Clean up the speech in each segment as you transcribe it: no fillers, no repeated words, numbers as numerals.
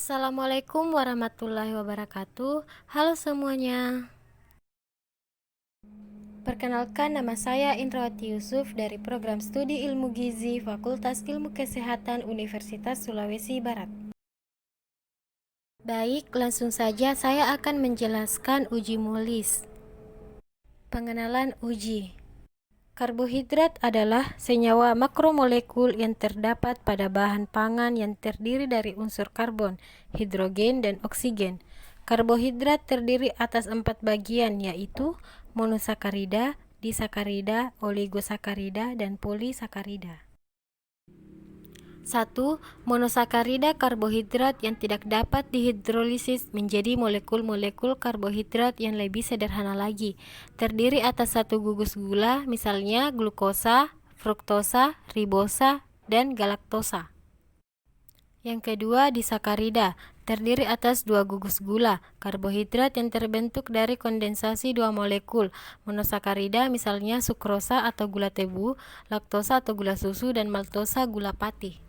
Assalamualaikum warahmatullahi wabarakatuh. Halo semuanya. Perkenalkan, nama saya Indrawati Yusuf dari Program Studi Ilmu Gizi Fakultas Ilmu Kesehatan Universitas Sulawesi Barat. Baik, langsung saja saya akan menjelaskan uji MOLIS. Pengenalan uji. Karbohidrat adalah senyawa makromolekul yang terdapat pada bahan pangan yang terdiri dari unsur karbon, hidrogen, dan oksigen. Karbohidrat terdiri atas 4 bagian, yaitu monosakarida, disakarida, oligosakarida, dan polisakarida. 1. Monosakarida karbohidrat yang tidak dapat dihidrolisis menjadi molekul-molekul karbohidrat yang lebih sederhana lagi. Terdiri atas satu gugus gula, misalnya glukosa, fruktosa, ribosa, dan galaktosa. Yang kedua, disakarida. Terdiri atas 2 gugus gula, karbohidrat yang terbentuk dari kondensasi 2 molekul. Monosakarida misalnya sukrosa atau gula tebu, laktosa atau gula susu, dan maltosa gula pati.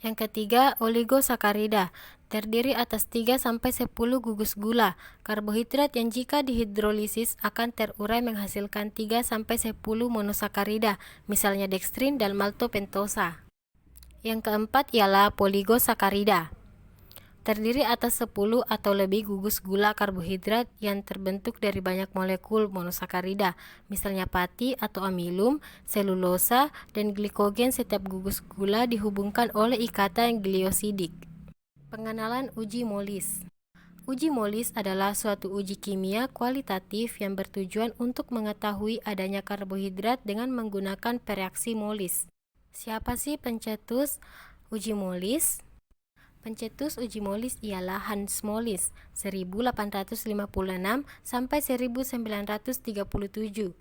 Yang ketiga, oligosakarida. Terdiri atas 3-10 gugus gula, karbohidrat yang jika dihidrolisis akan terurai menghasilkan 3-10 monosakarida, misalnya dekstrin dan maltopentosa. Yang keempat ialah poligosakarida. Terdiri atas 10 atau lebih gugus gula karbohidrat yang terbentuk dari banyak molekul monosakarida, misalnya pati atau amilum, selulosa, dan glikogen. Setiap gugus gula dihubungkan oleh ikatan gliosidik. Pengenalan uji MOLIS. Uji MOLIS adalah suatu uji kimia kualitatif yang bertujuan untuk mengetahui adanya karbohidrat dengan menggunakan reaksi MOLIS. Siapa sih pencetus uji MOLIS? Pencetus uji MOLIS ialah Hans Molis 1856 sampai 1937.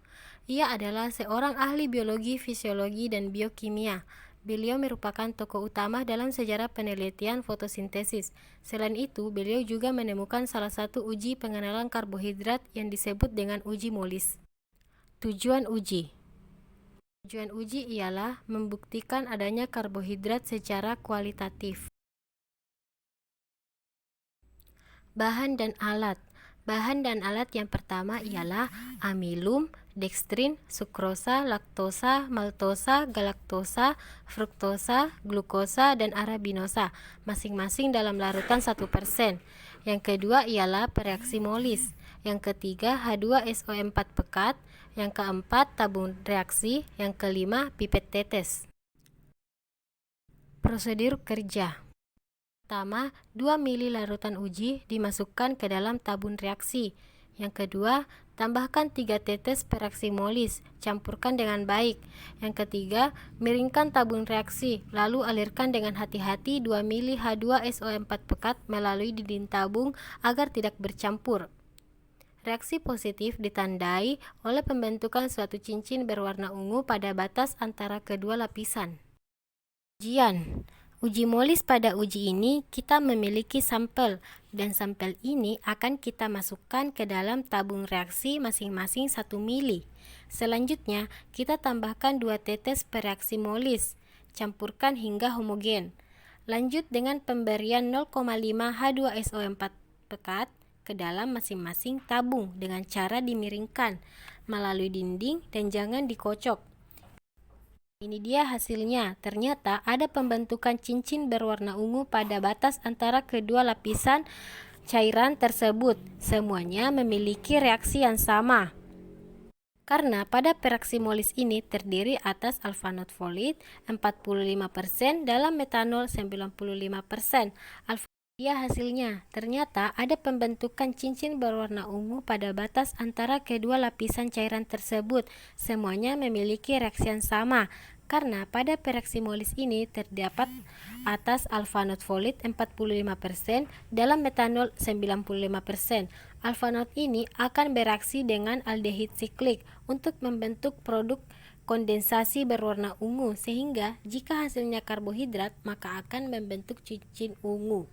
Ia adalah seorang ahli biologi, fisiologi, dan biokimia. Beliau merupakan tokoh utama dalam sejarah penelitian fotosintesis. Selain itu, beliau juga menemukan salah satu uji pengenalan karbohidrat yang disebut dengan uji MOLIS. Tujuan uji. Tujuan uji ialah membuktikan adanya karbohidrat secara kualitatif. Bahan dan alat. Bahan dan alat yang pertama ialah amilum, dekstrin, sukrosa, laktosa, maltosa, galaktosa, fruktosa, glukosa, dan arabinosa, masing-masing dalam larutan 1%. Yang kedua ialah reaksi MOLIS. Yang ketiga H2SO4 pekat. Yang keempat tabung reaksi. Yang kelima pipet tetes. Prosedur kerja. Pertama, 2 mili larutan uji dimasukkan ke dalam tabung reaksi. Yang kedua, tambahkan 3 tetes reaksi MOLIS, campurkan dengan baik. Yang ketiga, miringkan tabung reaksi, lalu alirkan dengan hati-hati 2 mili H2SO4 pekat melalui dinding tabung agar tidak bercampur. Reaksi positif ditandai oleh pembentukan suatu cincin berwarna ungu pada batas antara kedua lapisan. Ujian. Uji MOLIS pada uji ini kita memiliki sampel, dan sampel ini akan kita masukkan ke dalam tabung reaksi masing-masing 1 mili. Selanjutnya, kita tambahkan 2 tetes reaksi MOLIS, campurkan hingga homogen. Lanjut dengan pemberian 0,5 H2SO4 pekat ke dalam masing-masing tabung dengan cara dimiringkan melalui dinding dan jangan dikocok. Ini dia hasilnya. Ternyata ada pembentukan cincin berwarna ungu pada batas antara kedua lapisan cairan tersebut. Semuanya memiliki reaksi yang sama. Karena pada reaksi MOLIS ini terdiri atas alfa-notfolit 45% dalam metanol 95%. Dia hasilnya. Ternyata ada pembentukan cincin berwarna ungu pada batas antara kedua lapisan cairan tersebut. Semuanya memiliki reaksi yang sama. Karena pada reaksi MOLIS ini terdapat atas alfa-notfolit 45% dalam metanol 95%. Alfa-not ini akan bereaksi dengan aldehid siklik untuk membentuk produk kondensasi berwarna ungu, sehingga jika hasilnya karbohidrat maka akan membentuk cincin ungu.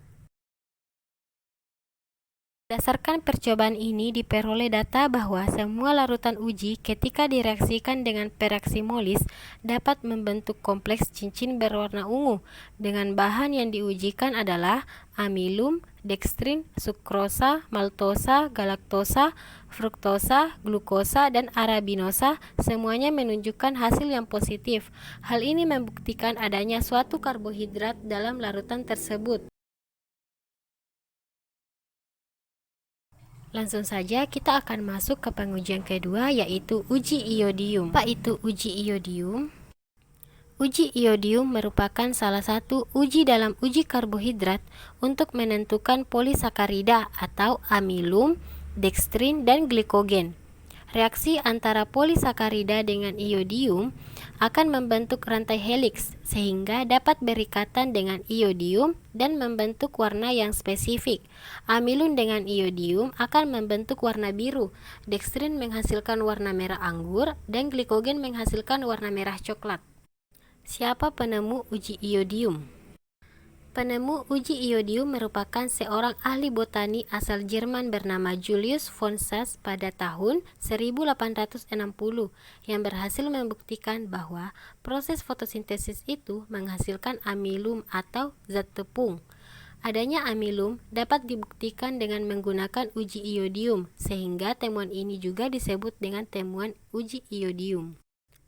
Berdasarkan percobaan ini diperoleh data bahwa semua larutan uji ketika direaksikan dengan pereaksi Molis dapat membentuk kompleks cincin berwarna ungu dengan bahan yang diujikan adalah amilum, dekstrin, sukrosa, maltosa, galaktosa, fruktosa, glukosa, dan arabinosa. Semuanya menunjukkan hasil yang positif. Hal ini membuktikan adanya suatu karbohidrat dalam larutan tersebut. Langsung saja kita akan masuk ke pengujian kedua, yaitu uji iodium. Apa itu uji iodium? Uji iodium merupakan salah satu uji dalam uji karbohidrat untuk menentukan polisakarida atau amilum, dekstrin, dan glikogen. Reaksi antara polisakarida dengan iodium akan membentuk rantai heliks sehingga dapat berikatan dengan iodium dan membentuk warna yang spesifik. Amilum dengan iodium akan membentuk warna biru, dekstrin menghasilkan warna merah anggur, dan glikogen menghasilkan warna merah coklat. Siapa penemu uji iodium? Penemu uji iodium merupakan seorang ahli botani asal Jerman bernama Julius von Sas pada tahun 1860 yang berhasil membuktikan bahwa proses fotosintesis itu menghasilkan amilum atau zat tepung. Adanya amilum dapat dibuktikan dengan menggunakan uji iodium, sehingga temuan ini juga disebut dengan temuan uji iodium.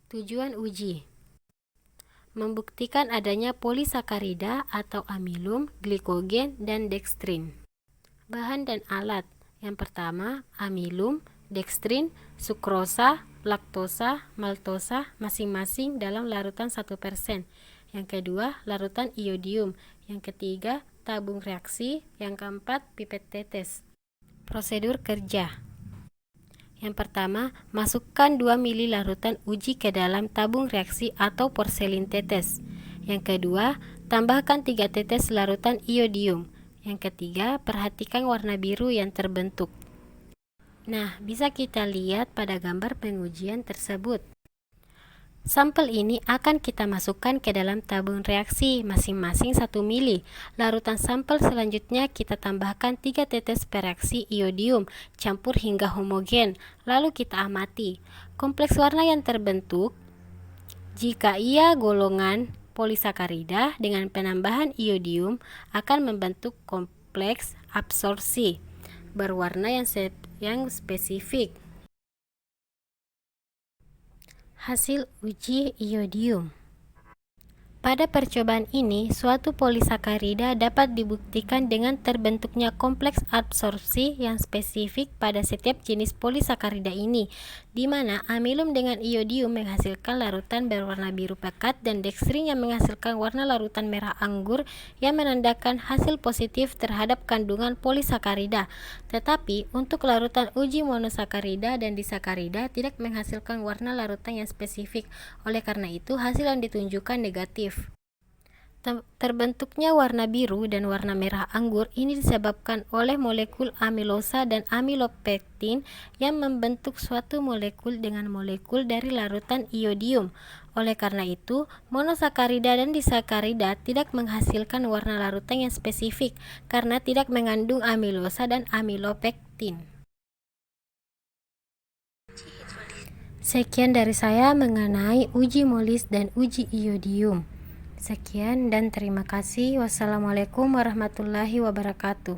Tujuan uji: membuktikan adanya polisakarida atau amilum, glikogen, dan dekstrin. Bahan dan alat: yang pertama, amilum, dekstrin, sukrosa, laktosa, maltosa masing-masing dalam larutan 1%. Yang kedua, larutan iodium. Yang ketiga, tabung reaksi. Yang keempat, pipet tetes. Prosedur kerja: yang pertama, masukkan 2 ml larutan uji ke dalam tabung reaksi atau porselin tetes. Yang kedua, tambahkan 3 tetes larutan iodium. Yang ketiga, perhatikan warna biru yang terbentuk. Nah, bisa kita lihat pada gambar pengujian tersebut. Sampel ini akan kita masukkan ke dalam tabung reaksi masing-masing 1 ml. Larutan sampel selanjutnya kita tambahkan 3 tetes pereaksi iodium, campur hingga homogen, lalu kita amati. Kompleks warna yang terbentuk jika ia golongan polisakarida dengan penambahan iodium akan membentuk kompleks absorpsi berwarna yang spesifik. Hasil uji iodium. Pada percobaan ini, suatu polisakarida dapat dibuktikan dengan terbentuknya kompleks absorpsi yang spesifik pada setiap jenis polisakarida ini, di mana amilum dengan iodium menghasilkan larutan berwarna biru pekat dan dekstrin yang menghasilkan warna larutan merah anggur yang menandakan hasil positif terhadap kandungan polisakarida. Tetapi, untuk larutan uji monosakarida dan disakarida tidak menghasilkan warna larutan yang spesifik. Oleh karena itu, hasil yang ditunjukkan negatif. Terbentuknya warna biru dan warna merah anggur ini disebabkan oleh molekul amilosa dan amilopektin yang membentuk suatu molekul dengan molekul dari larutan iodium. Oleh karena itu, monosakarida dan disakarida tidak menghasilkan warna larutan yang spesifik karena tidak mengandung amilosa dan amilopektin. Sekian dari saya mengenai uji Molis dan uji iodium. Sekian dan terima kasih. Wassalamualaikum warahmatullahi wabarakatuh.